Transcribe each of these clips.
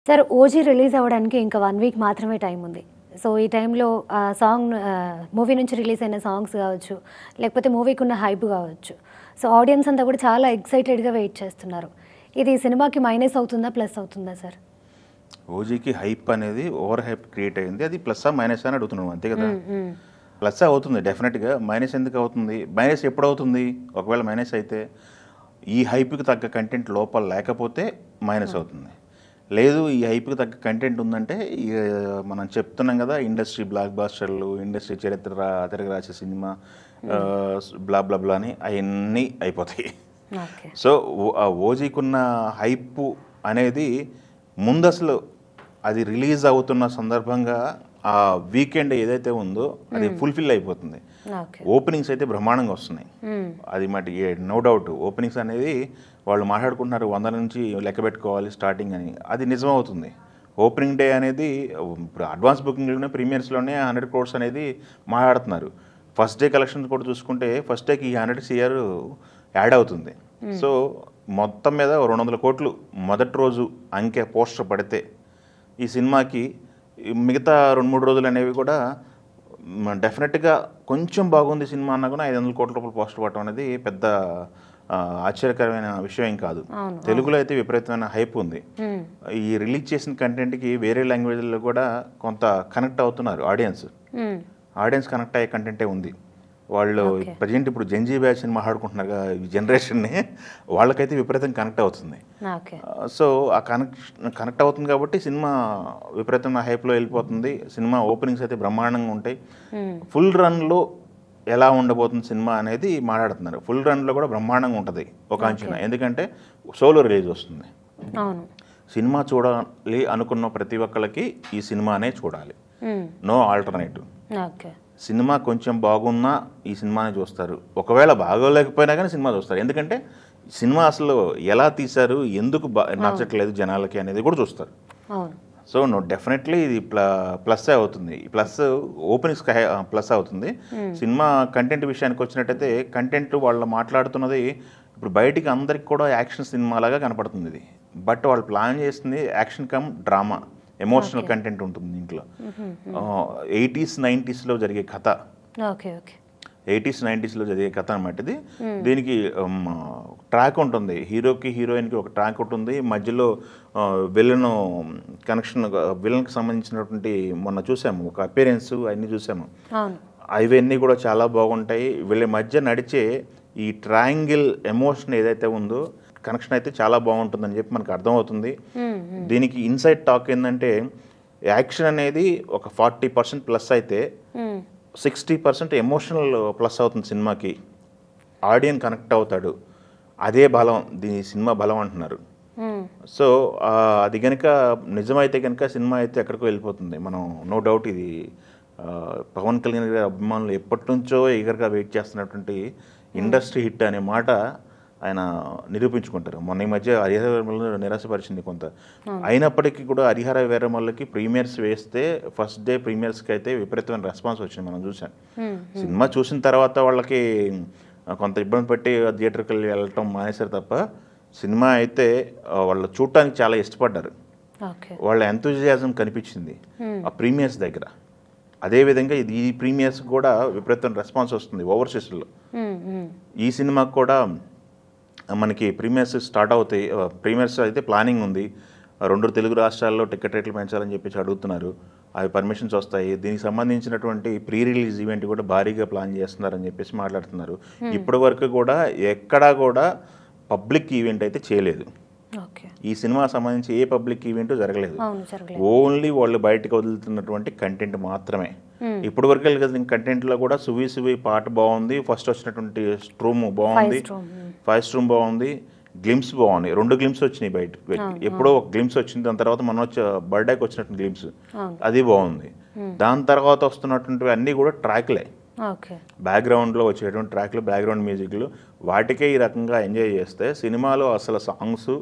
Sir 'OG' release అవ్వడానికి ఇంకా 1 week మాత్రమే టైం ఉంది. సో, ఈ టైంలో మూవీ నుంచి రిలీజ్ అయిన సాంగ్స్ గావచ్చు, లేకపోతే మూవీకున్న హైప్ గావచ్చు. సో, ఆడియన్స్ అంతా కూడా చాలా ఎక్సైటెడ్‌గా వెయిట్ చేస్తున్నారు. ఇది సినిమాకి మైనస్ అవుతుందా? ప్లస్ అవుతుందా సార్? ఓజీకి హైప్ అనేది ఓవర్ హైప్ క్రియేట్ అయింది. అది ప్లస్సా మైనస్ అని అడుగుతున్నాం అంతే కదా. ప్లస్ అవుతుంది డెఫినెట్గా. మైనస్ ఎందుకు అవుతుంది? మైనస్ ఎప్పుడు అవుతుంది? ఒకవేళ మైనస్ అయితే ఈ హైప్కి తగ్గ కంటెంట్ లోపల లేకపోతే మైనస్ అవుతుంది. లేదు ఈ హైప్కి తగ్గ కంటెంట్ ఉందంటే మనం చెప్తున్నాం కదా, ఇండస్ట్రీ బ్లాక్ బాస్టర్లు, ఇండస్ట్రీ చరిత్ర తిరగరాసే సినిమా బ్లా బ్లా బ్లా అని అవన్నీ అయిపోతాయి. సో ఆ ఓజీకున్న హైప్ అనేది ముందు అసలు అది రిలీజ్ అవుతున్న సందర్భంగా ఆ వీకెండ్ ఏదైతే ఉందో అది ఫుల్ఫిల్ అయిపోతుంది. ఓపెనింగ్స్ అయితే బ్రహ్మాండంగా వస్తున్నాయి. అది మటి నో డౌట్. ఓపెనింగ్స్ అనేది వాళ్ళు మాట్లాడుకుంటున్నారు 100 నుంచి లెక్క పెట్టుకోవాలి స్టార్టింగ్ అని. అది నిజమవుతుంది. ఓపెనింగ్ డే అనేది ఇప్పుడు అడ్వాన్స్ బుకింగ్లోనే ప్రీమియర్స్లోనే 100 crores అనేది మాట్లాడుతున్నారు. ఫస్ట్ డే కలెక్షన్స్ కూడా చూసుకుంటే ఫస్ట్ డేకి 100 CR యాడ్ అవుతుంది. సో మొత్తం మీద 200 కోట్లు మొదటి రోజు అంకె పోస్టర్ పడితే ఈ సినిమాకి మిగతా 2-3 రోజులు అనేవి కూడా డెఫినెట్గా కొంచెం బాగుంది సినిమా అన్నా కూడా 500 కోట్ల రూపాయలు పోస్టర్ పడటం అనేది పెద్ద ఆశ్చర్యకరమైన విషయం ఏం కాదు. తెలుగులో అయితే విపరీతమైన హైప్ ఉంది. ఈ రిలీజ్ చేసిన కంటెంట్కి వేరే లాంగ్వేజ్లో కూడా కొంత కనెక్ట్ అవుతున్నారు ఆడియన్స్ కనెక్ట్ అయ్యే కంటెంటే ఉంది. వాళ్ళు ప్రజెంట్ ఇప్పుడు జెన్జీ బ్యాచ్ అని మాట్లాడుకుంటున్నారు ఈ జనరేషన్ని, వాళ్ళకైతే విపరీతంగా కనెక్ట్ అవుతుంది. సో ఆ కనెక్ట్ అవుతుంది కాబట్టి సినిమా విపరీతమైన హైప్లో వెళ్ళిపోతుంది. సినిమా ఓపెనింగ్స్ అయితే బ్రహ్మాండంగా ఉంటాయి. ఫుల్ రన్లో ఎలా ఉండబోతుంది సినిమా అనేది మాట్లాడుతున్నారు. ఫుల్ రన్లో కూడా బ్రహ్మాండంగా ఉంటుంది ఒక అంచనా. ఎందుకంటే సోలో రిలీజ్ వస్తుంది. సినిమా చూడాలి అనుకున్న ప్రతి ఒక్కరికి ఈ సినిమానే చూడాలి. No alternative. సినిమా కొంచెం బాగున్నా ఈ సినిమాని చూస్తారు. ఒకవేళ బాగోలేకపోయినా కానీ సినిమా చూస్తారు. ఎందుకంటే సినిమా అసలు ఎలా తీశారు, ఎందుకు నచ్చట్లేదు జనాలకి అనేది కూడా చూస్తారు. సో డెఫినెట్లీ ఇది ప్లస్ అవుతుంది. ప్లస్ ఓపెనింగ్స్ ప్లస్ అవుతుంది. సినిమా కంటెంట్ విషయానికి వచ్చినట్టయితే కంటెంట్ వాళ్ళు మాట్లాడుతున్నది ఇప్పుడు బయటికి అందరికి కూడా యాక్షన్ సినిమా లాగా కనపడుతుంది ఇది. బట్ వాళ్ళు ప్లాన్ చేస్తుంది action come drama, emotional content ఉంటుంది దీంట్లో. 80s 90sలో జరిగే కథ, 80s 90sలో జరిగే కథ అనమాట ఇది. దీనికి ట్రాక్ ఉంటుంది. హీరోకి హీరోయిన్కి ఒక ట్రాక్ ఉంటుంది. మధ్యలో విలన్ కనెక్షన్, విలన్కి సంబంధించినటువంటి మొన్న చూసాము ఒక అపియరెన్స్, అన్నీ చూసాము. అవన్నీ కూడా చాలా బాగుంటాయి. వీళ్ళ మధ్య నడిచే ఈ ట్రయాంగిల్ ఎమోషన్ ఏదైతే ఉందో కనెక్షన్ అయితే చాలా బాగుంటుందని చెప్పి మనకు అర్థమవుతుంది. దీనికి ఇన్సైడ్ టాక్ ఏంటంటే యాక్షన్ అనేది ఒక 40% ప్లస్ అయితే 60% ఎమోషనల్ ప్లస్ అవుతుంది సినిమాకి. ఆడియన్ కనెక్ట్ అవుతాడు. అదే బలం, దీని సినిమా బలం అంటున్నారు. సో అది కనుక నిజమైతే కనుక సినిమా అయితే ఎక్కడికో వెళ్ళిపోతుంది. మనం నో డౌట్ ఇది పవన్ కళ్యాణ్ గారి అభిమానులు ఎప్పటి నుంచో ఈగర్గా వెయిట్ చేస్తున్నటువంటి ఇండస్ట్రీ హిట్ అనే మాట ఆయన నిరూపించుకుంటారు. మొన్న ఈ మధ్య హరిహర వీరమల్లు నిరాశపరిచింది కొంత. అయినప్పటికీ కూడా హరిహర వీరమల్లుకి ప్రీమియర్స్ వేస్తే ఫస్ట్ డే ప్రీమియర్స్కి అయితే విపరీతమైన రెస్పాన్స్ వచ్చింది, మనం చూసాం. సినిమా చూసిన తర్వాత వాళ్ళకి కొంత ఇబ్బంది పెట్టి థియేటర్కి వెళ్ళటం మానేశారు తప్ప సినిమా అయితే వాళ్ళు చూడటానికి చాలా ఇష్టపడ్డారు. వాళ్ళ ఎంతూజియాజం కనిపించింది ఆ ప్రీమియర్స్ దగ్గర. అదేవిధంగా ఈ ప్రీమియర్స్ కూడా విపరీతమైన రెస్పాన్స్ వస్తుంది ఓవర్సీస్లో. ఈ సినిమాకి కూడా మనకి ప్రీమియర్స్ స్టార్ట్ అవుతాయి. ప్రీమియర్స్ అయితే ప్లానింగ్ ఉంది. 2 తెలుగు రాష్ట్రాల్లో టికెట్ రేట్లు పెంచాలని చెప్పేసి అడుగుతున్నారు. అవి పర్మిషన్స్ వస్తాయి. దీనికి సంబంధించినటువంటి ప్రీ రిలీజ్ ఈవెంట్ కూడా భారీగా ప్లాన్ చేస్తున్నారని చెప్పేసి మాట్లాడుతున్నారు. ఇప్పటి వరకు కూడా ఎక్కడా కూడా పబ్లిక్ ఈవెంట్ అయితే చేయలేదు. ఈ సినిమా సంబంధించి ఏ పబ్లిక్ ఈవెంట్ జరగలేదు. ఓన్లీ వాళ్ళు బయటకు వదులుతున్నటువంటి కంటెంట్ మాత్రమే. ఇప్పటి వరకు వెళ్ళి కంటెంట్లో కూడా సువి పాట బాగుంది, ఫస్ట్ వచ్చినటువంటి స్ట్రూమ్ బాగుంది, ఫస్ట్ రూమ్ బాగుంది, గ్లిమ్స్ బాగుంది. 2 గ్లిమ్స్ వచ్చినాయి బయట. ఎప్పుడో ఒక గ్లిమ్స్ వచ్చింది, దాని తర్వాత మనం బర్త్డేకి వచ్చినటువంటి గ్లిమ్స్ అది బాగుంది. దాని తర్వాత వస్తున్నటువంటివి అన్నీ కూడా ట్రాక్లే, బ్యాక్గ్రౌండ్లో వచ్చేటువంటి ట్రాక్లు, బ్యాక్గ్రౌండ్ మ్యూజిక్లు. వాటికే ఈ రకంగా ఎంజాయ్ చేస్తే సినిమాలో అసలు సాంగ్స్,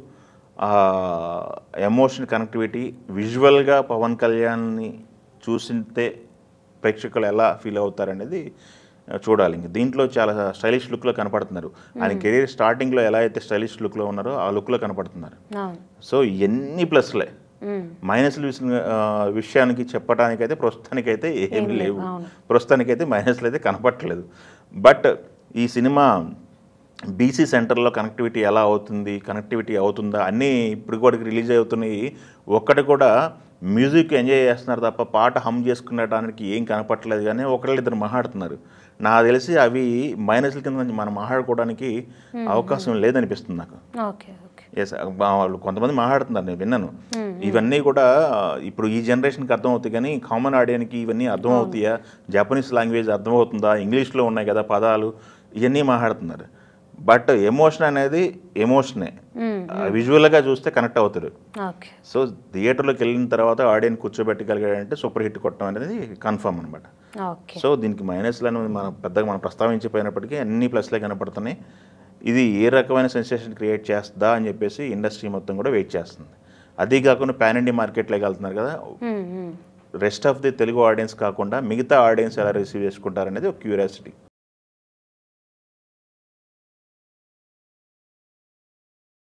ఎమోషన్ కనెక్టివిటీ, విజువల్గా పవన్ కళ్యాణ్ని చూసింటే ప్రేక్షకులు ఎలా ఫీల్ అవుతారనేది చూడాలి. ఇంక దీంట్లో చాలా స్టైలిష్ లుక్లో కనపడుతున్నారు. ఆయన కెరీర్ స్టార్టింగ్లో ఎలా అయితే స్టైలిష్ లుక్లో ఉన్నారో ఆ లుక్లో కనపడుతున్నారు. సో ఎన్ని ప్లస్లే మైనస్ల విషయానికి చెప్పడానికైతే ప్రస్తుతానికైతే ఏమీ లేవు, ప్రస్తుతానికైతే మైనస్లు అయితే కనపట్టలేదు. బట్ ఈ సినిమా బీసీ సెంటర్లో కనెక్టివిటీ ఎలా అవుతుంది, కనెక్టివిటీ అవుతుందా అన్నీ ఇప్పుడు కూడా రిలీజ్ అవుతున్నాయి. ఒక్కటి కూడా మ్యూజిక్ ఎంజాయ్ చేస్తున్నారు తప్ప పాట హమ్ చేసుకునేటానికి ఏం కనపట్టలేదు. కానీ ఒకళ్ళు ఇద్దరు మాట్లాడుతున్నారు. నాకు తెలిసి అవి మైనస్ల కింద మనం మాట్లాడుకోవడానికి అవకాశం లేదనిపిస్తుంది నాకు. ఎస్, వాళ్ళు కొంతమంది మాట్లాడుతున్నారు, నేను విన్నాను. ఇవన్నీ కూడా ఇప్పుడు ఈ జనరేషన్కి అర్థమవుతాయి, కానీ కామన్ ఆడియన్కి ఇవన్నీ అర్థమవుతాయా, జపనీస్ లాంగ్వేజ్ అర్థమవుతుందా, ఇంగ్లీష్లో ఉన్నాయి కదా పదాలు, ఇవన్నీ మాట్లాడుతున్నారు. బట్ ఎమోషన్ అనేది ఎమోషనే, విజువల్గా చూస్తే కనెక్ట్ అవుతారు. సో థియేటర్లోకి వెళ్ళిన తర్వాత ఆడియన్స్ కూర్చోబెట్టగలిగాడంటే సూపర్ హిట్ కొట్టడం అనేది కన్ఫర్మ్ అనమాట. సో దీనికి మైనస్లు అనేవి మనం ప్రస్తావించిపోయినప్పటికీ అన్ని ప్లస్లే కనపడుతున్నాయి. ఇది ఏ రకమైన సెన్సేషన్ క్రియేట్ చేస్తుందా అని చెప్పేసి ఇండస్ట్రీ మొత్తం కూడా వెయిట్ చేస్తుంది. అదే కాకుండా పాన్ ఇండియా మార్కెట్లోకి వెళ్తున్నారు కదా, rest of the Telugu audience కాకుండా మిగతా ఆడియన్స్ ఎలా రిసీవ్ చేసుకుంటారనేది ఒక క్యూరియాసిటీ.